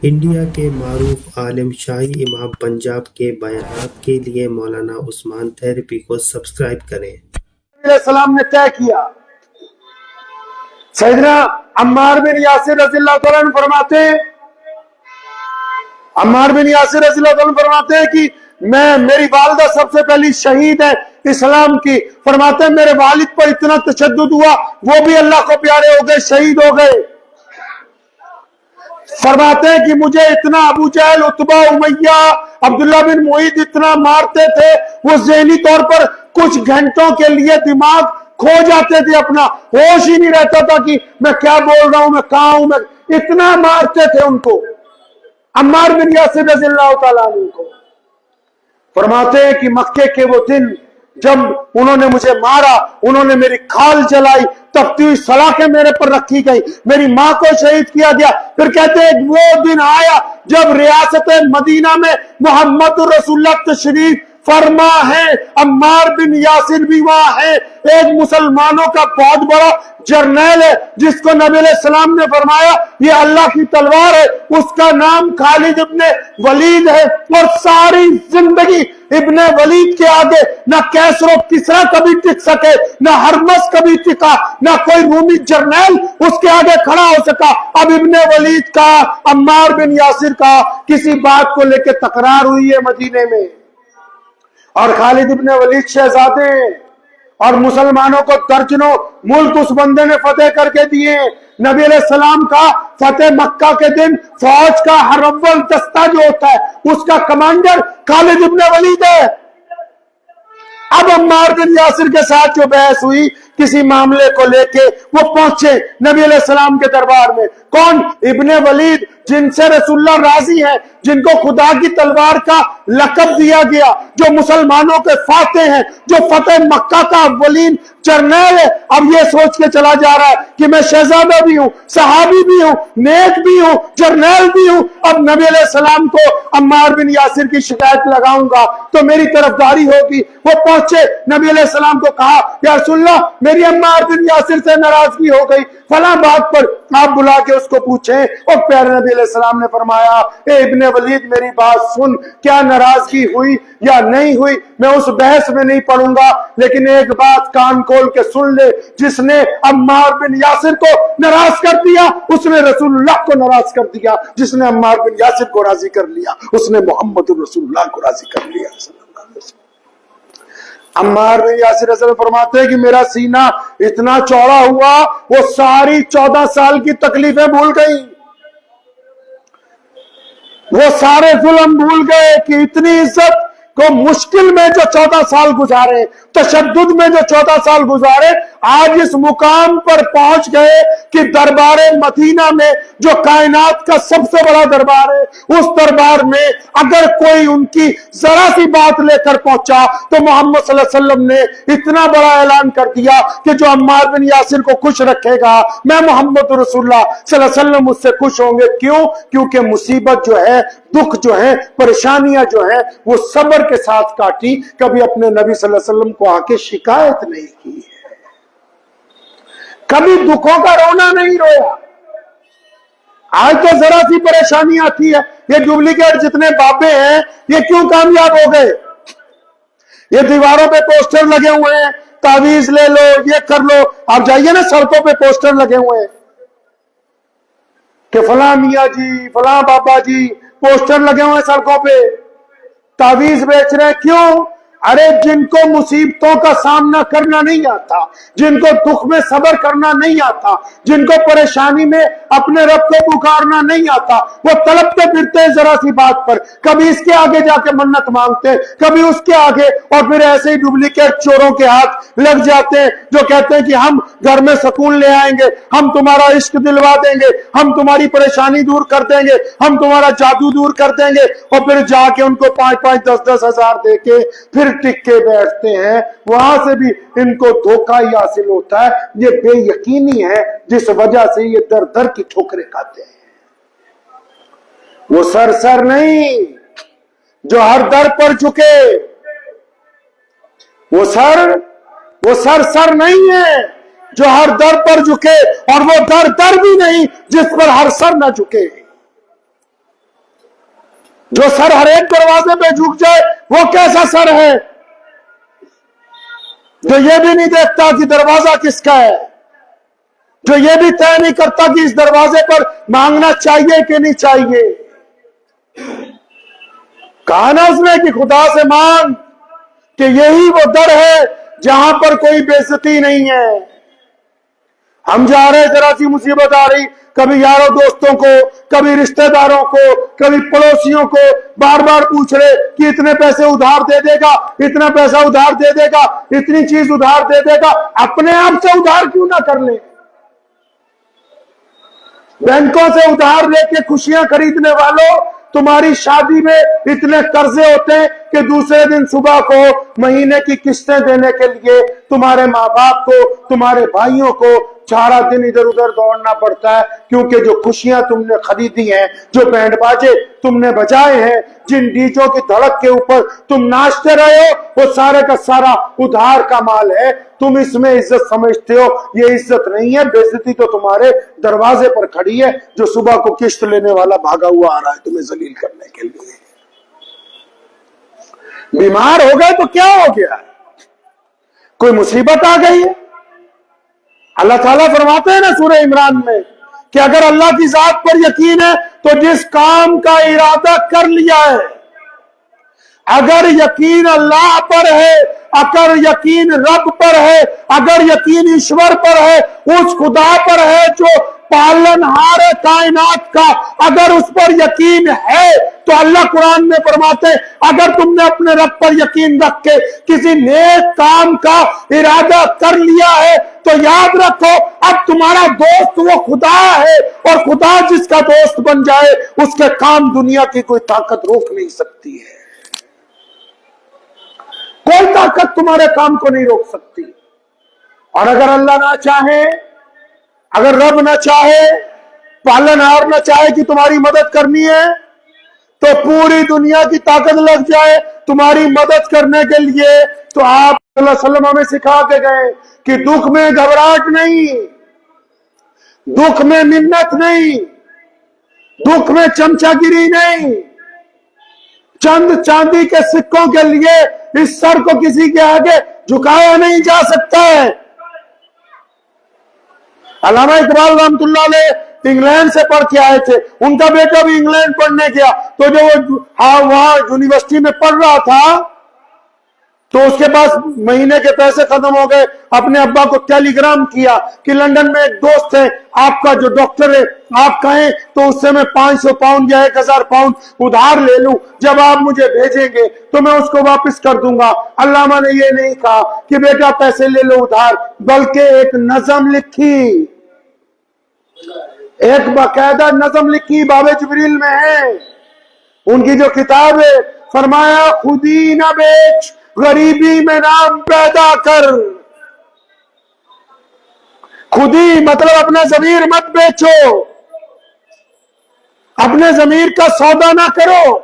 India के मारूफ आलिम शाही इमाम पंजाब के बयानात के लिए मौलाना उस्मान थेरेपी को सब्सक्राइब करें। सलाम ने तय किया। सैयदना अम्मार बिन यासिर रज़ियल्लाहु तआला अन्हु फरमाते हैं, अम्मार बिन यासिर रज़ियल्लाहु तआला अन्हु फरमाते हैं कि मेरी वालिदा सबसे पहली शहीद है इस्लाम की। फरमाते हैं मेरे वालिद पर इतना तशद्दुद हुआ, वो भी अल्लाह को प्यारे हो गए, शहीद हो गए। फरमाते हैं कि मुझे इतना अबू जहल, उतबा, उमैया, अब्दुल्ला बिन मुईद इतना मारते थे, वो ज़हनी तौर पर कुछ घंटों के लिए दिमाग खो जाते थे, अपना होश ही नहीं रहता था कि मैं क्या बोल रहा हूं, मैं कहां हूं, मैं इतना मारते थे उनको, अम्मार बिन यासिर रज़ियल्लाहु तआला अन्हु को। फरमाते हैं कि मक्के के वो दिन जब उन्होंने मुझे मारा, उन्होंने मेरी खाल जलाई, तपती हुई सलाखें मेरे पर रखी गई, मेरी मां को शहीद किया गया। फिर कहते हैं वो दिन आया जब रियासत मदीना में मोहम्मद रसूलुल्लाह तशरीफ फरमा है, अम्मार बिन यासिर भी वहां है, एक मुसलमानों का बहुत बड़ा जर्नैल है जिसको नबी अलैहिस्सलाम ने फरमाया ये अल्लाह की तलवार है, उसका नाम खालिद इब्ने वलीद है। और सारी जिंदगी इब्ने वलीद के आगे न कैसरो किसरा कभी टिक सके, न हरमस कभी टिका, न कोई रूमी जर्नैल उसके आगे खड़ा हो सका। अब इब्ने वलीद का, अम्मार बिन यासिर का किसी बात को लेकर तकरार हुई है मदीने में, और खालिद इब्ने वलीद शहजादे हैं, और मुसलमानों को दर्जनों मुल्क उस बंदे ने फतेह करके दिए। नबी अलैहिस्सलाम का फतेह मक्का के दिन फौज का हर अव्वल दस्ता जो होता है उसका कमांडर खालिद इब्ने वलीद है। अब अम्मार बिन यासिर के साथ जो बहस हुई किसी मामले को लेके, वो पहुंचे नबी अलैहिस्सलाम के दरबार में। कौन? इब्ने वलीद, जिनसे रसूलुल्लाह राजी है, जिनको खुदा की तलवार का लक़ब दिया गया, जो मुसलमानों के फातेह हैं, जो फतेह मक्का का अव्वलीन जर्नैल है। अब ये सोच के चला जा रहा है कि मैं शहजादा भी हूं, सहाबी भी हूं, नेक भी हूं, जर्नैल भी हूं। अब नबी अलैहिस्सलाम को अम्मार बिन यासिर की शिकायत लगाऊंगा तो मेरी तरफदारी होगी। वो पहुंचे, नबी अलैहिस्सलाम को कहा या रसूलल्लाह मेरी अम्मार बिन यासिर से नाराजगी हो गई, फला बात पर आप बुला के उसको पूछें। और प्यारे नबी अलैहिस्सलाम ने फरमाया ए इब्ने वलीद मेरी बात सुन, क्या नाराजगी हुई या नहीं हुई मैं उस बहस में नहीं पढ़ूंगा, लेकिन एक बात कान खोल के सुन ले, जिसने अम्मार बिन यासिर को नाराज कर दिया उसने रसूलुल्लाह को नाराज कर दिया, जिसने अम्मार बिन यासिर को राजी कर लिया उसने मोहम्मद रसूलुल्लाह को राजी कर लिया। अम्मार बिन यासिर फरमाते हैं कि मेरा सीना इतना चौड़ा हुआ, वो सारी 14 साल की तकलीफें भूल गई, वो सारे जुल्म भूल गए कि इतनी इज्जत को मुश्किल में जो 14 साल गुजारे, तशद्दुद में जो 14 साल गुजारे, आज इस मुकाम पर पहुंच गए कि दरबार मदीना में जो कायनात का सबसे बड़ा दरबार है, उस दरबार में अगर कोई उनकी जरा सी बात लेकर पहुंचा तो मोहम्मद सल्लल्लाहु अलैहि वसल्लम ने इतना बड़ा ऐलान कर दिया कि जो अम्मार बिन यासिर को खुश रखेगा मैं मोहम्मद रसूलुल्लाह सल्लल्लाहु अलैहि वसल्लम उससे खुश होंगे। क्यों? क्योंकि मुसीबत जो है, दुख जो है, परेशानियां जो है, वो सब्र के साथ काटी, कभी अपने नबी सल्लल्लाहु अलैहि वसल्लम को आके शिकायत नहीं की, कभी दुखों का रोना नहीं रोया। आज तो जरा सी परेशानी आती है, ये डुप्लीकेट जितने बाबे हैं ये क्यों कामयाब हो गए? ये दीवारों पे पोस्टर लगे हुए हैं, तावीज ले लो, ये कर लो। आप जाइए ना, सड़कों पे पोस्टर लगे हुए हैं कि फला मियाँ जी, फला बाबा जी, पोस्टर लगे हुए हैं सड़कों पे, तावीज बेच रहे हैं। क्यों? अरे जिनको मुसीबतों का सामना करना नहीं आता, जिनको दुख में सब्र करना नहीं आता, जिनको परेशानी में अपने रब को पुकारना नहीं आता, वो तड़पते फिरते हैं जरा सी बात पर, कभी इसके आगे जाके मन्नत मांगते, कभी उसके आगे, और फिर ऐसे ही डुप्लीकेट चोरों के हाथ लग जाते हैं जो कहते हैं कि हम घर में सुकून ले आएंगे, हम तुम्हारा इश्क दिलवा देंगे, हम तुम्हारी परेशानी दूर कर देंगे, हम तुम्हारा जादू दूर कर देंगे, और फिर जाके उनको 5-5, 10-10 हजार देके फिर टिक के बैठते हैं। वहां से भी इनको धोखा ही हासिल होता है। ये बेयकीनी है जिस वजह से ये दर दर की ठोकरें खाते हैं। वो सर नहीं जो हर दर पर झुके, वो सर नहीं है जो हर दर पर झुके, और वो दर भी नहीं जिस पर हर सर न झुके। جو سر ہر ایک دروازے پہ جھک جائے وہ کیسا سر ہے؟ جو یہ بھی نہیں دیکھتا کہ دروازہ کس کا ہے، جو یہ بھی طے نہیں کرتا کہ اس دروازے پر مانگنا چاہیے کہ نہیں چاہیے۔ کہا نا اس نے کہ خدا سے مانگ، کہ یہی وہ در ہے جہاں پر کوئی بے عزتی نہیں ہے۔ ہم جا رہے، ذرا سی مصیبت آ رہی، کبھی یاروں دوستوں کو، کبھی رشتہ داروں کو، کبھی پڑوسیوں کو بار بار پوچھ رہے کہ اتنے پیسے ادھار دے دے گا، اتنا پیسہ ادھار دے دے گا، اتنی چیز ادھار دے دے گا۔ اپنے آپ سے ادھار کیوں نہ کر لیں؟ بینکوں سے ادھار لے کے خوشیاں خریدنے والوں، تمہاری شادی میں اتنے قرضے ہوتے ہیں کہ دوسرے دن صبح کو مہینے کی قسطیں دینے کے لیے تمہارے ماں باپ کو، تمہارے بھائیوں کو سارا دن ادھر ادھر دوڑنا پڑتا ہے، کیونکہ جو خوشیاں تم نے خریدی ہیں، جو بینڈ باجے تم نے بجائے ہیں، جن ڈیجوں کی دھڑک کے اوپر تم ناچتے رہے ہو، وہ سارے کا سارا ادھار کا مال ہے۔ تم اس میں عزت سمجھتے ہو، یہ عزت نہیں ہے، بے عزتی تو تمہارے دروازے پر کھڑی ہے، جو صبح کو قسط لینے والا بھاگا ہوا آ رہا ہے تمہیں ذلیل کرنے کے لیے۔ بیمار ہو گئے تو کیا ہو گیا؟ کوئی مصیبت آ گئی ہے؟ اللہ تعالیٰ فرماتے ہیں نا سورہ عمران میں کہ اگر اللہ کی ذات پر یقین ہے تو جس کام کا ارادہ کر لیا ہے، اگر یقین اللہ پر ہے، اگر یقین رب پر ہے، اگر یقین ایشور پر ہے، اس خدا پر ہے جو پالنہار کائنات کا، اگر اس پر یقین ہے تو اللہ قرآن میں فرماتے ہیں اگر تم نے اپنے رب پر یقین رکھ کے کسی نیک کام کا ارادہ کر لیا ہے تو یاد رکھو اب تمہارا دوست وہ خدا ہے، اور خدا جس کا دوست بن جائے اس کے کام دنیا کی کوئی طاقت روک نہیں سکتی ہے۔ کوئی طاقت تمہارے کام کو نہیں روک سکتی۔ اور اگر اللہ نہ چاہے، اگر رب نہ چاہے، پالنہار نہ چاہے کہ تمہاری مدد کرنی ہے، تو پوری دنیا کی طاقت لگ جائے تمہاری مدد کرنے کے لیے، تو آپ صلی اللہ علیہ وسلم ہمیں سکھا کے گئے کہ دکھ میں گھبراہٹ نہیں، دکھ میں منت نہیں، دکھ میں چمچا گیری نہیں، چند چاندی کے سکوں کے لیے اس سر کو کسی کے آگے جھکایا نہیں جا سکتا ہے۔ علامہ اقبال رحمۃ اللہ علیہ انگلینڈ سے پڑھ کے آئے تھے، ان کا بیٹا بھی انگلینڈ پڑھنے گیا، تو جو وہاں یونیورسٹی میں پڑھ رہا تھا تو اس کے پاس مہینے کے پیسے ختم ہو گئے، اپنے ابا کو ٹیلی گرام کیا کہ لنڈن میں ایک دوست ہے آپ کا جو ڈاکٹر ہے، آپ کہیں تو اس سے میں 500 پاؤنڈ یا 1000 پاؤنڈ ادھار لے لوں، جب آپ مجھے بھیجیں گے تو میں اس کو واپس کر دوں گا۔ علامہ نے یہ نہیں کہا کہ بیٹا پیسے لے لو ادھار، بلکہ ایک نظم لکھی، ایک باقاعدہ نظم لکھی، باب جبریل میں ہے ان کی جو کتاب ہے، فرمایا خودی نہ بیچ غریبی میں نام پیدا کر۔ خودی مطلب اپنا ضمیر مت بیچو، اپنے ضمیر کا سودا نہ کرو۔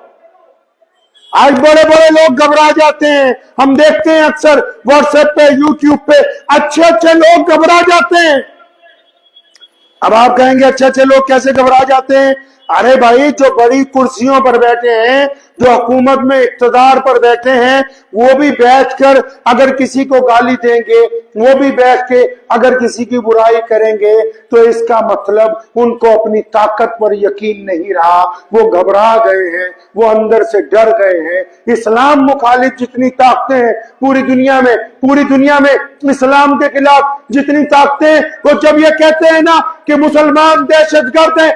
آج بڑے بڑے لوگ گھبرا جاتے ہیں، ہم دیکھتے ہیں اکثر واٹس ایپ پہ، یوٹیوب پہ اچھے اچھے لوگ گھبرا جاتے ہیں۔ اب آپ کہیں گے اچھے اچھے لوگ کیسے گھبرا جاتے ہیں؟ ارے بھائی جو بڑی کرسیوں پر بیٹھے ہیں، جو حکومت میں اقتدار پر بیٹھے ہیں، وہ بھی بیٹھ کر اگر کسی کو گالی دیں گے، وہ بھی بیٹھ کے اگر کسی کی برائی کریں گے، تو اس کا مطلب ان کو اپنی طاقت پر یقین نہیں رہا، وہ گھبرا گئے ہیں، وہ اندر سے ڈر گئے ہیں۔ اسلام مخالف جتنی طاقتیں ہیں پوری دنیا میں اسلام کے خلاف جتنی طاقتیں، وہ جب یہ کہتے ہیں نا کہ مسلمان دہشت گرد ہیں،